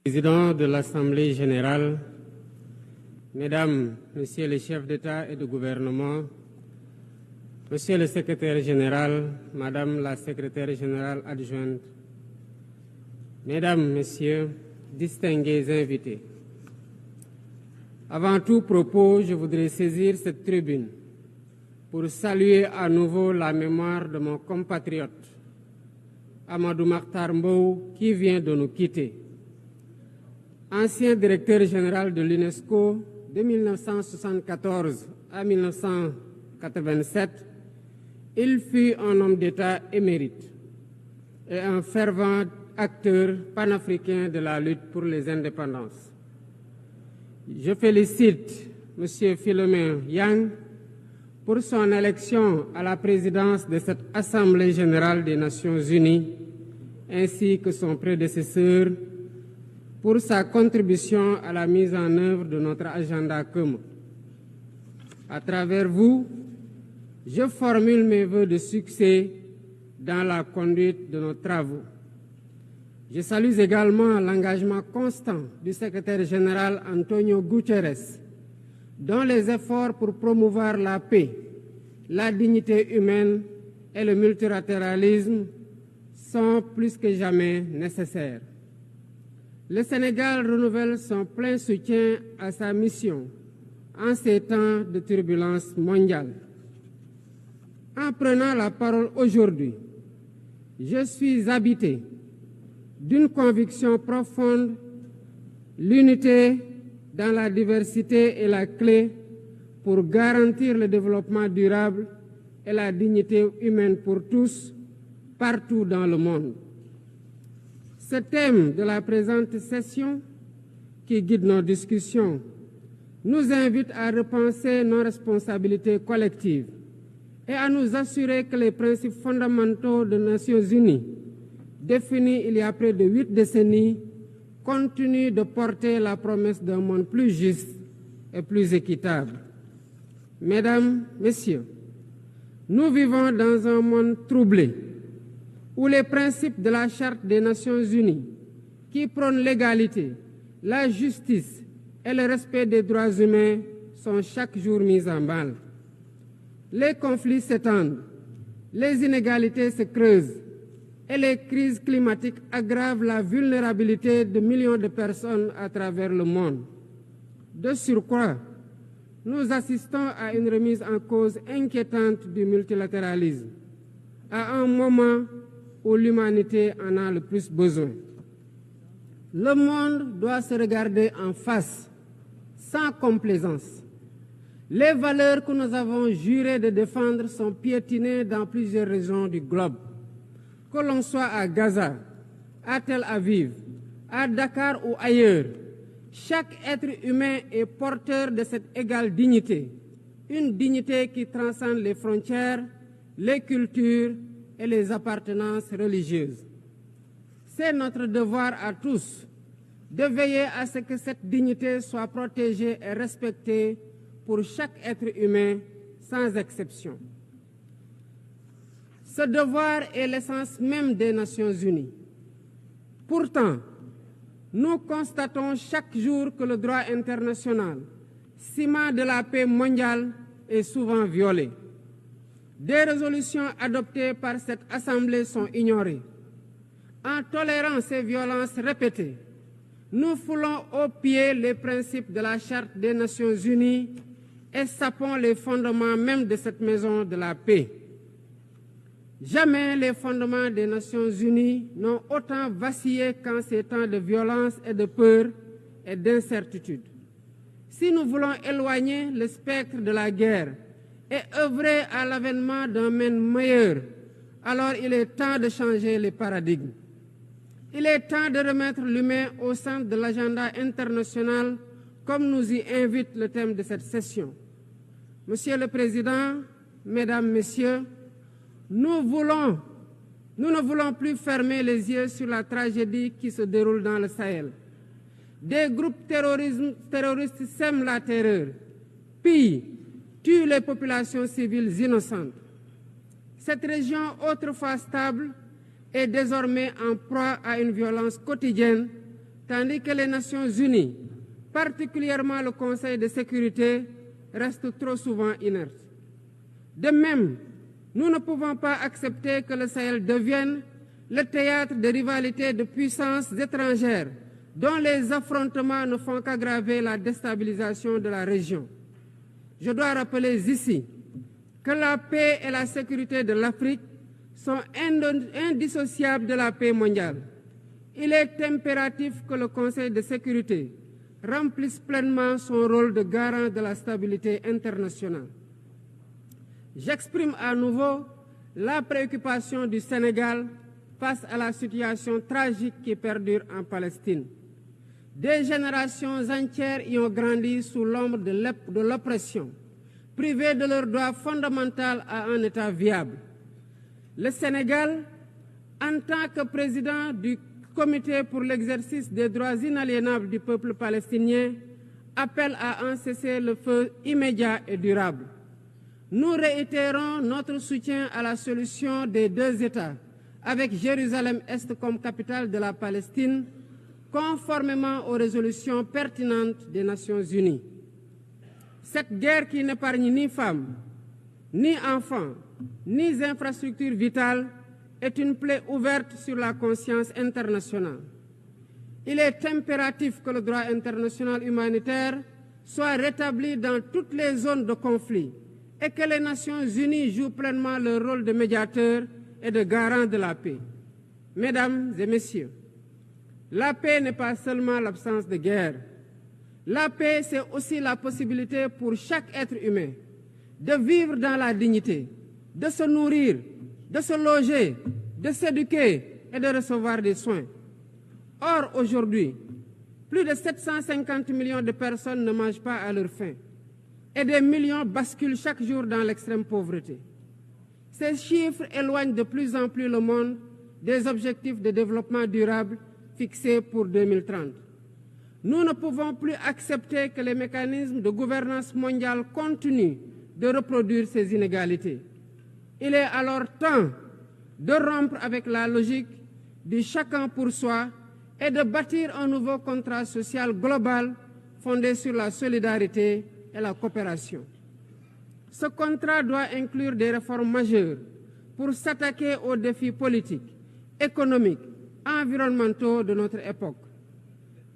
Président de l'Assemblée générale, Mesdames, Messieurs les chefs d'État et de gouvernement, Monsieur le secrétaire général, Madame la secrétaire générale adjointe, Mesdames, Messieurs, distingués invités. Avant tout propos, je voudrais saisir cette tribune pour saluer à nouveau la mémoire de mon compatriote, Amadou Makhtar Mbow, qui vient de nous quitter. Ancien directeur général de l'UNESCO de 1974 à 1987, il fut un homme d'État émérite et un fervent acteur panafricain de la lutte pour les indépendances. Je félicite M. Philomène Yang pour son élection à la présidence de cette Assemblée générale des Nations unies, ainsi que son prédécesseur pour sa contribution à la mise en œuvre de notre agenda commun. À travers vous, je formule mes vœux de succès dans la conduite de nos travaux. Je salue également l'engagement constant du secrétaire général Antonio Guterres, dont les efforts pour promouvoir la paix, la dignité humaine et le multilatéralisme sont plus que jamais nécessaires. Le Sénégal renouvelle son plein soutien à sa mission en ces temps de turbulence mondiale. En prenant la parole aujourd'hui, je suis habité d'une conviction profonde: l'unité dans la diversité est la clé pour garantir le développement durable et la dignité humaine pour tous, partout dans le monde. Ce thème de la présente session, qui guide nos discussions, nous invite à repenser nos responsabilités collectives et à nous assurer que les principes fondamentaux des Nations unies, définis il y a près de 8 décennies, continuent de porter la promesse d'un monde plus juste et plus équitable. Mesdames, Messieurs, nous vivons dans un monde troublé, où les principes de la Charte des Nations unies, qui prônent l'égalité, la justice et le respect des droits humains, sont chaque jour mis en mal. Les conflits s'étendent, les inégalités se creusent et les crises climatiques aggravent la vulnérabilité de millions de personnes à travers le monde. De surcroît, nous assistons à une remise en cause inquiétante du multilatéralisme, à un moment où l'humanité en a le plus besoin. Le monde doit se regarder en face, sans complaisance. Les valeurs que nous avons juré de défendre sont piétinées dans plusieurs régions du globe. Que l'on soit à Gaza, à Tel Aviv, à Dakar ou ailleurs, chaque être humain est porteur de cette égale dignité, une dignité qui transcende les frontières, les cultures et les appartenances religieuses. C'est notre devoir à tous de veiller à ce que cette dignité soit protégée et respectée pour chaque être humain, sans exception. Ce devoir est l'essence même des Nations unies. Pourtant, nous constatons chaque jour que le droit international, ciment de la paix mondiale, est souvent violé. Des résolutions adoptées par cette Assemblée sont ignorées. En tolérant ces violences répétées, nous foulons aux pieds les principes de la Charte des Nations unies et sapons les fondements même de cette maison de la paix. Jamais les fondements des Nations unies n'ont autant vacillé qu'en ces temps de violence et de peur et d'incertitude. Si nous voulons éloigner le spectre de la guerre et œuvrer à l'avènement d'un monde meilleur, alors il est temps de changer les paradigmes. Il est temps de remettre l'humain au centre de l'agenda international, comme nous y invite le thème de cette session. Monsieur le Président, Mesdames, Messieurs, nous ne voulons plus fermer les yeux sur la tragédie qui se déroule dans le Sahel. Des groupes terroristes sèment la terreur, pillent, tuent les populations civiles innocentes. Cette région, autrefois stable, est désormais en proie à une violence quotidienne tandis que les Nations Unies, particulièrement le Conseil de sécurité, restent trop souvent inertes. De même, nous ne pouvons pas accepter que le Sahel devienne le théâtre de rivalités de puissances étrangères dont les affrontements ne font qu'aggraver la déstabilisation de la région. Je dois rappeler ici que la paix et la sécurité de l'Afrique sont indissociables de la paix mondiale. Il est impératif que le Conseil de sécurité remplisse pleinement son rôle de garant de la stabilité internationale. J'exprime à nouveau la préoccupation du Sénégal face à la situation tragique qui perdure en Palestine. Des générations entières y ont grandi sous l'ombre de l'oppression, privées de leur droit fondamental à un État viable. Le Sénégal, en tant que président du Comité pour l'exercice des droits inaliénables du peuple palestinien, appelle à un cessez-le-feu immédiat et durable. Nous réitérons notre soutien à la solution des deux États, avec Jérusalem-Est comme capitale de la Palestine, conformément aux résolutions pertinentes des Nations Unies. Cette guerre qui n'épargne ni femmes, ni enfants, ni infrastructures vitales est une plaie ouverte sur la conscience internationale. Il est impératif que le droit international humanitaire soit rétabli dans toutes les zones de conflit et que les Nations Unies jouent pleinement leur rôle de médiateur et de garant de la paix. Mesdames et messieurs, la paix n'est pas seulement l'absence de guerre. La paix, c'est aussi la possibilité pour chaque être humain de vivre dans la dignité, de se nourrir, de se loger, de s'éduquer et de recevoir des soins. Or, aujourd'hui, plus de 750 millions de personnes ne mangent pas à leur faim et des millions basculent chaque jour dans l'extrême pauvreté. Ces chiffres éloignent de plus en plus le monde des objectifs de développement durable fixés pour 2030. Nous ne pouvons plus accepter que les mécanismes de gouvernance mondiale continuent de reproduire ces inégalités. Il est alors temps de rompre avec la logique du chacun pour soi et de bâtir un nouveau contrat social global fondé sur la solidarité et la coopération. Ce contrat doit inclure des réformes majeures pour s'attaquer aux défis politiques, économiques, environnementaux de notre époque.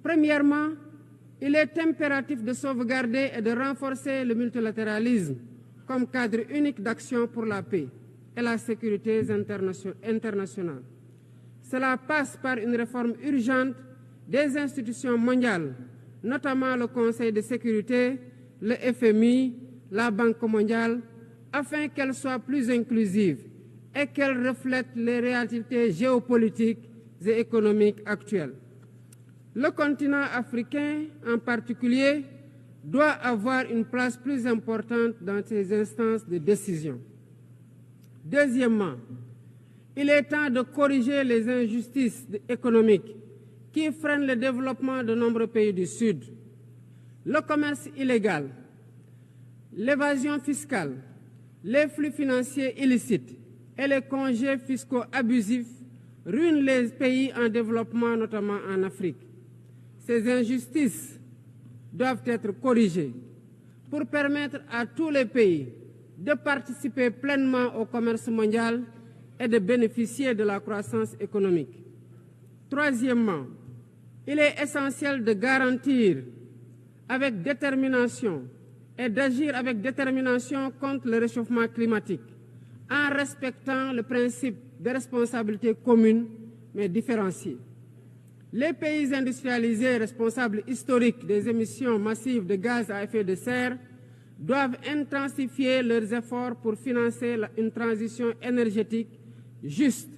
Premièrement, il est impératif de sauvegarder et de renforcer le multilatéralisme comme cadre unique d'action pour la paix et la sécurité internationale. Cela passe par une réforme urgente des institutions mondiales, notamment le Conseil de sécurité, le FMI, la Banque mondiale, afin qu'elles soient plus inclusives et qu'elles reflètent les réalités géopolitiques et économiques actuelles. Le continent africain, en particulier, doit avoir une place plus importante dans ces instances de décision. Deuxièmement, il est temps de corriger les injustices économiques qui freinent le développement de nombreux pays du Sud. Le commerce illégal, l'évasion fiscale, les flux financiers illicites et les congés fiscaux abusifs ruinent les pays en développement, notamment en Afrique. Ces injustices doivent être corrigées pour permettre à tous les pays de participer pleinement au commerce mondial et de bénéficier de la croissance économique. Troisièmement, il est essentiel de garantir avec détermination et d'agir avec détermination contre le réchauffement climatique en respectant le principe de responsabilité commune mais différenciée. Les pays industrialisés responsables historiques des émissions massives de gaz à effet de serre doivent intensifier leurs efforts pour financer une transition énergétique juste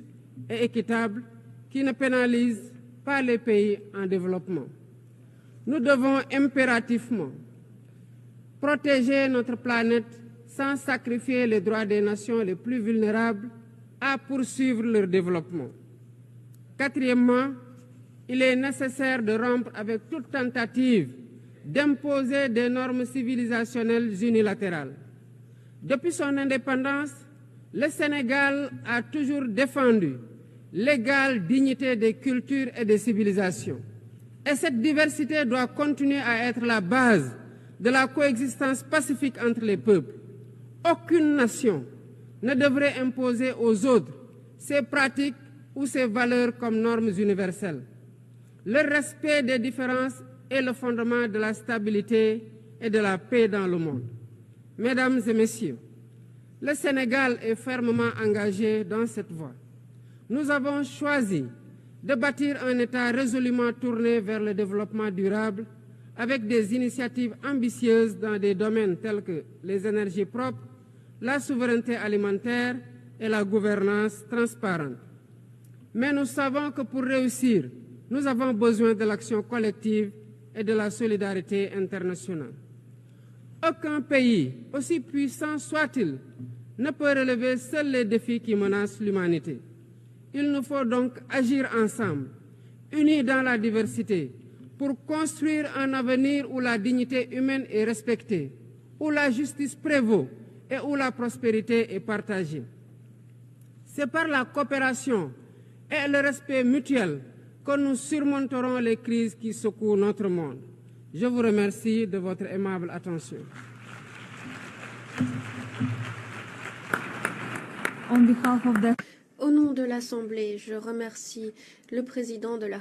et équitable qui ne pénalise pas les pays en développement. Nous devons impérativement protéger notre planète sans sacrifier les droits des nations les plus vulnérables à poursuivre leur développement. Quatrièmement, il est nécessaire de rompre avec toute tentative d'imposer des normes civilisationnelles unilatérales. Depuis son indépendance, le Sénégal a toujours défendu l'égale dignité des cultures et des civilisations. Et cette diversité doit continuer à être la base de la coexistence pacifique entre les peuples. Aucune nation ne devrait imposer aux autres ses pratiques ou ses valeurs comme normes universelles. Le respect des différences est le fondement de la stabilité et de la paix dans le monde. Mesdames et messieurs, le Sénégal est fermement engagé dans cette voie. Nous avons choisi de bâtir un État résolument tourné vers le développement durable avec des initiatives ambitieuses dans des domaines tels que les énergies propres, la souveraineté alimentaire et la gouvernance transparente. Mais nous savons que pour réussir, nous avons besoin de l'action collective et de la solidarité internationale. Aucun pays, aussi puissant soit-il, ne peut relever seuls les défis qui menacent l'humanité. Il nous faut donc agir ensemble, unis dans la diversité, pour construire un avenir où la dignité humaine est respectée, où la justice prévaut et où la prospérité est partagée. C'est par la coopération et le respect mutuel que nous surmonterons les crises qui secouent notre monde. Je vous remercie de votre aimable attention. Au nom de l'Assemblée, je remercie le président de la